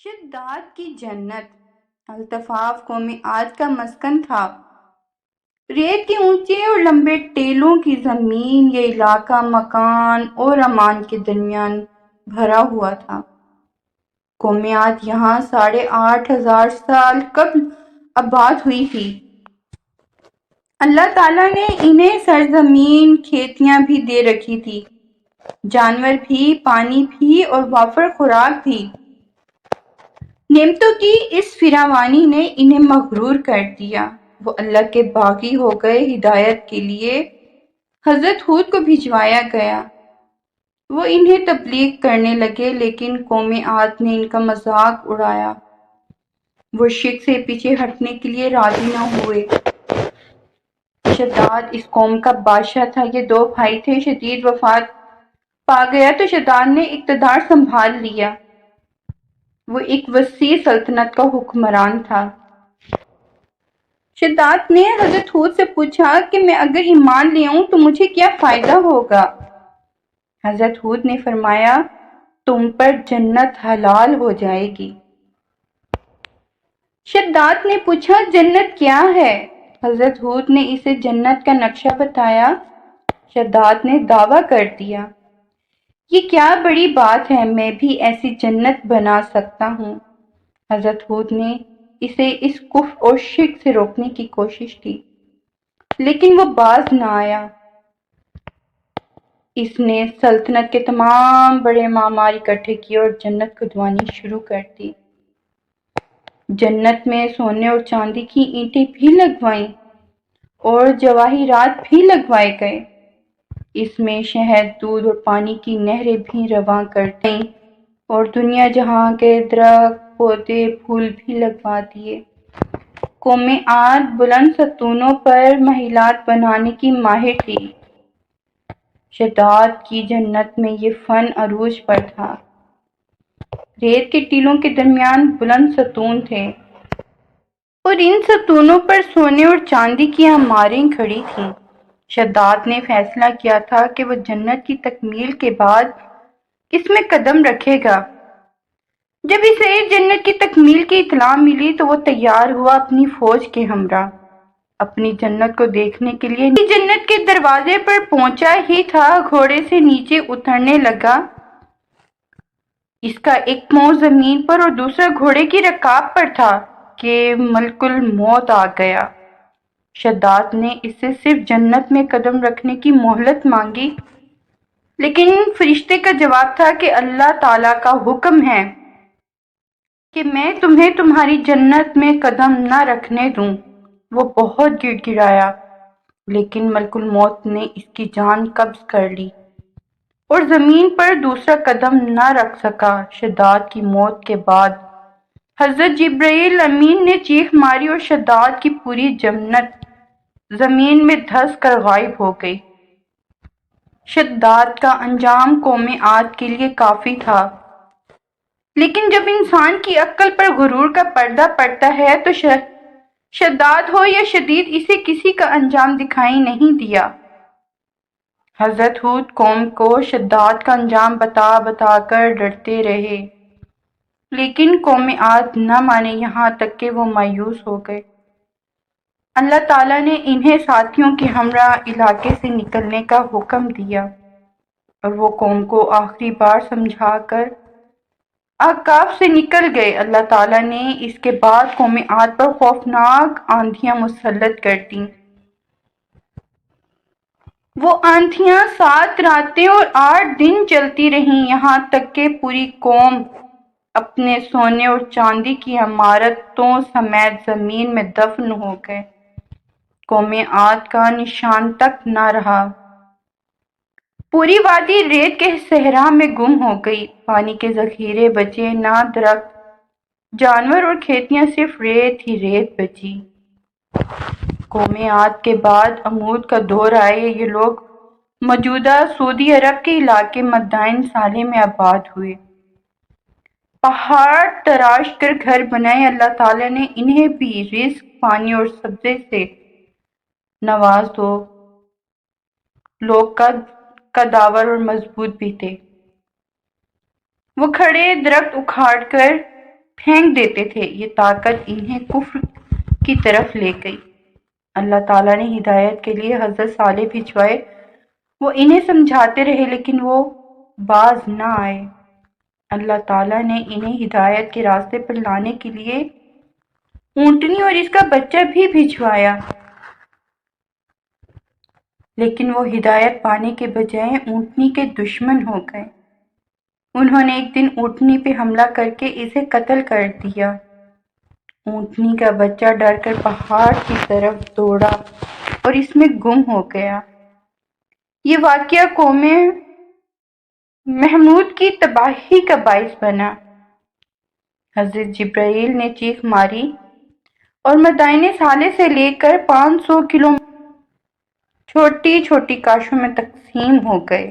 شداد کی جنت الطفاف قومی آج کا مسکن تھا۔ ریت کے اونچے اور لمبے ٹیلوں کی زمین، یہ علاقہ مکان اور امان کے درمیان بھرا ہوا تھا۔ قومیات یہاں 8,500 سال قبل آباد ہوئی تھی۔ اللہ تعالیٰ نے انہیں سرزمین، کھیتیاں بھی دے رکھی تھی، جانور بھی، پانی بھی اور وافر خوراک بھی۔ نعمتوں کی اس فراوانی نے انہیں مغرور کر دیا۔ وہ اللہ کے باغی ہو گئے۔ ہدایت کے لیے حضرت ہود کو بھجوایا گیا۔ وہ انہیں تبلیغ کرنے لگے، لیکن قوم عاد نے ان کا مذاق اڑایا۔ وہ شرک سے پیچھے ہٹنے کے لیے راضی نہ ہوئے۔ شداد اس قوم کا بادشاہ تھا۔ یہ دو بھائی تھے۔ شدید وفات پا گیا تو شداد نے اقتدار سنبھال لیا۔ وہ ایک وسیع سلطنت کا حکمران تھا۔ شداد نے حضرت ہود سے پوچھا کہ میں اگر ایمان لے آؤں تو مجھے کیا فائدہ ہوگا؟ حضرت ہود نے فرمایا، تم پر جنت حلال ہو جائے گی۔ شداد نے پوچھا، جنت کیا ہے؟ حضرت ہود نے اسے جنت کا نقشہ بتایا۔ شداد نے دعویٰ کر دیا، یہ کیا بڑی بات ہے، میں بھی ایسی جنت بنا سکتا ہوں۔ حضرت ہود نے اسے اس کفر اور شرک سے روکنے کی کوشش کی، لیکن وہ باز نہ آیا۔ اس نے سلطنت کے تمام بڑے معمار اکٹھے کیے اور جنت کھدوانی شروع کر دی۔ جنت میں سونے اور چاندی کی اینٹیں بھی لگوائیں اور جواہرات بھی لگوائے گئے۔ اس میں شہد، دودھ اور پانی کی نہریں بھی رواں کر دیں اور دنیا جہاں کے درخت، پودے، پھول بھی لگوا دیے۔ قوم عاد بلند ستونوں پر محلات بنانے کی ماہر تھی۔ شداد کی جنت میں یہ فن عروج پر تھا۔ ریت کے ٹیلوں کے درمیان بلند ستون تھے اور ان ستونوں پر سونے اور چاندی کی عماریں کھڑی تھیں۔ شداد نے فیصلہ کیا تھا کہ وہ جنت کی تکمیل کے بعد اس میں قدم رکھے گا۔ جب اسے جنت کی تکمیل کی اطلاع ملی تو وہ تیار ہوا اپنی فوج کے ہمراہ اپنی جنت کو دیکھنے کے لیے۔ جنت کے دروازے پر پہنچا ہی تھا، گھوڑے سے نیچے اترنے لگا۔ اس کا ایک پاؤں زمین پر اور دوسرا گھوڑے کی رکاب پر تھا کہ ملک الموت آ گیا۔ شداد نے اس سے صرف جنت میں قدم رکھنے کی مہلت مانگی، لیکن فرشتے کا جواب تھا کہ اللہ تعالیٰ کا حکم ہے کہ میں تمہیں تمہاری جنت میں قدم نہ رکھنے دوں۔ وہ بہت گڑ گڑایا، لیکن ملک الموت نے اس کی جان قبض کر لی اور زمین پر دوسرا قدم نہ رکھ سکا۔ شداد کی موت کے بعد حضرت جبرائیل امین نے چیخ ماری اور شداد کی پوری جنت زمین میں دھس کر غائب ہو گئی۔ شداد کا انجام قوم عاد کے لیے کافی تھا، لیکن جب انسان کی عقل پر غرور کا پردہ پڑتا ہے تو شداد ہو یا شدید، اسے کسی کا انجام دکھائی نہیں دیا۔ حضرت ہود قوم کو شداد کا انجام بتا بتا کر ڈرتے رہے، لیکن قوم عاد نہ مانے، یہاں تک کہ وہ مایوس ہو گئے۔ اللہ تعالیٰ نے انہیں ساتھیوں کے ہمراہ علاقے سے نکلنے کا حکم دیا اور وہ قوم کو آخری بار سمجھا کر احقاف سے نکل گئے۔ اللہ تعالیٰ نے اس کے بعد قوم عاد پر خوفناک آندھیاں مسلط کر دیں۔ وہ آندھیاں 7 راتیں اور 8 دن چلتی رہیں، یہاں تک کہ پوری قوم اپنے سونے اور چاندی کی عمارتوں سمیت زمین میں دفن ہو گئے۔ قوم عاد کا نشان تک نہ رہا۔ پوری وادی ریت کے صحرا میں گم ہو گئی۔ پانی کے ذخیرے بچے نہ، درخت، جانور اور کھیتیاں، صرف ریت ہی ریت بچی۔ قوم عاد کے بعد عمود کا دور آئے۔ یہ لوگ موجودہ سعودی عرب کے علاقے مدائن صالح میں آباد ہوئے۔ پہاڑ تراش کر گھر بنائے۔ اللہ تعالیٰ نے انہیں بھی رزق، پانی اور سبزے سے نواز دو۔ لوگ قداور اور مضبوط بھی تھے۔ وہ کھڑے درخت اکھاڑ کر پھینک دیتے تھے۔ یہ طاقت انہیں کفر کی طرف لے گئی۔ اللہ تعالیٰ نے ہدایت کے لیے حضرت صالح بھجوائے۔ وہ انہیں سمجھاتے رہے لیکن وہ باز نہ آئے۔ اللہ تعالیٰ نے انہیں ہدایت کے راستے پر لانے کے لیے اونٹنی اور اس کا بچہ بھی بھجوایا، لیکن وہ ہدایت پانے کے بجائے اونٹنی کے دشمن ہو گئے۔ انہوں نے ایک دن اونٹنی پہ حملہ کر کے اسے قتل کر دیا۔ اونٹنی کا بچہ ڈر کر پہاڑ کی طرف دوڑا اور اس میں گم ہو گیا۔ یہ واقعہ قوم محمود کی تباہی کا باعث بنا۔ حضرت جبرائیل نے چیخ ماری اور مدائن صالح سے لے کر 500 کلومیٹر چھوٹی چھوٹی کاشوں میں تقسیم ہو گئے۔